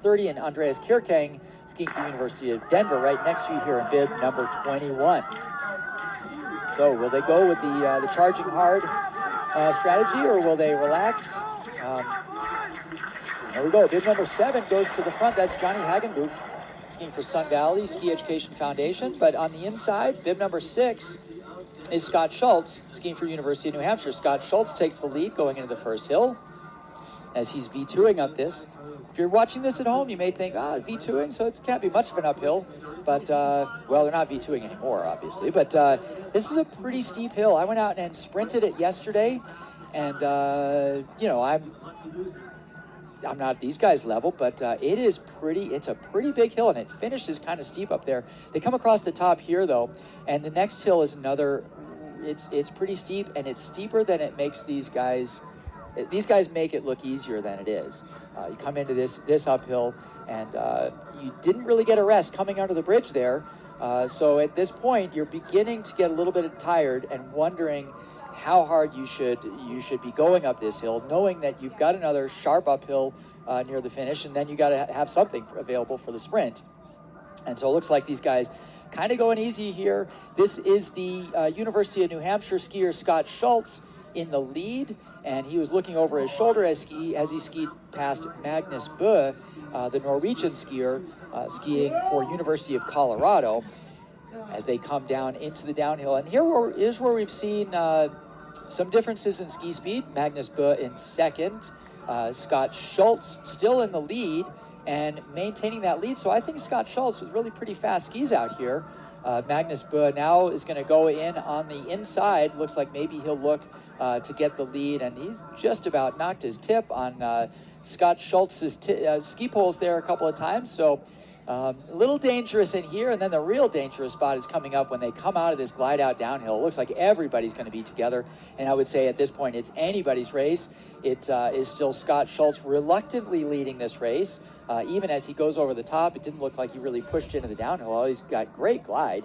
30, and Andreas Kirkang skiing for the University of Denver right next to you here in bib number 21. So will they go with the charging hard strategy, or will they relax? There we go. Bib number 7 goes to the front. That's Johnny Hagenbuch skiing for Sun Valley Ski Education Foundation. But on the inside, bib number 6 is Scott Schulz skiing for University of New Hampshire. Scott Schulz takes the lead going into the first hill as he's V2ing up this. If you're watching this at home, you may think, V2ing, so it can't be much of an uphill. But, well, they're not V2ing anymore, obviously. But this is a pretty steep hill. I went out and sprinted it yesterday. And, you know, I'm not at these guys' level, but it's a pretty big hill, and it finishes kind of steep up there. They come across the top here, though, and the next hill is another, it's pretty steep, and it's steeper than it makes these guys make it look easier than it is. You come into this uphill, and you didn't really get a rest coming under the bridge there, so at this point, you're beginning to get a little bit tired and wondering how hard you should be going up this hill, knowing that you've got another sharp uphill near the finish, and then you got to have something available for the sprint. And so it looks like these guys kind of going easy here. This is the University of New Hampshire skier Scott Schulz in the lead, and he was looking over his shoulder as he skied past Magnus Bø, the Norwegian skier skiing for University of Colorado, as they come down into the downhill. And here's where we've seen some differences in ski speed. Magnus Bø in second, Scott Schulz still in the lead and maintaining that lead. So I think Scott Schulz with really pretty fast skis out here. Magnus Bø now is going to go in on the inside. Looks like maybe he'll look to get the lead, and he's just about knocked his tip on Scott Schultz's ski poles there a couple of times. So a little dangerous in here, and then the real dangerous spot is coming up when they come out of this glide out downhill. It looks like everybody's going to be together, and I would say at this point it's anybody's race. It is still Scott Schulz reluctantly leading this race. Even as he goes over the top, it didn't look like he really pushed into the downhill. Oh, he's got great glide.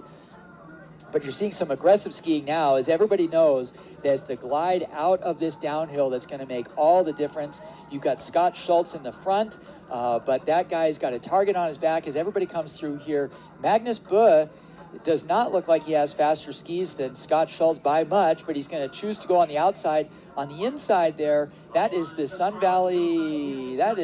But you're seeing some aggressive skiing now, as everybody knows there's the glide out of this downhill that's going to make all the difference. You've got Scott Schulz in the front, but that guy's got a target on his back as everybody comes through here. Magnus Bø does not look like he has faster skis than Scott Schulz by much, but he's going to choose to go on the outside. On the inside there, that is the Sun Valley, and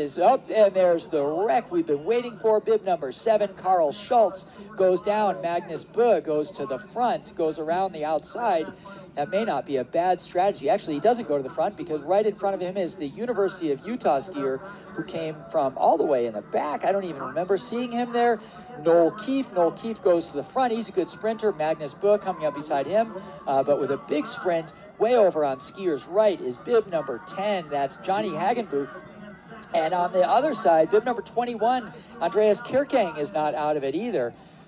there's the wreck we've been waiting for. Bib number 7, Carl Schulz goes down. Magnus Bø goes to the front, goes around the outside. That may not be a bad strategy. Actually, he doesn't go to the front because right in front of him is the University of Utah skier who came from all the way in the back. I don't even remember seeing him there. Noel Keefe. Noel Keefe goes to the front. He's a good sprinter. Magnus Bø coming up beside him, but with a big sprint. Way over on skier's right is bib number 10. That's Johnny Hagenbuch. And on the other side, bib number 21, Andreas Kirkang is not out of it either.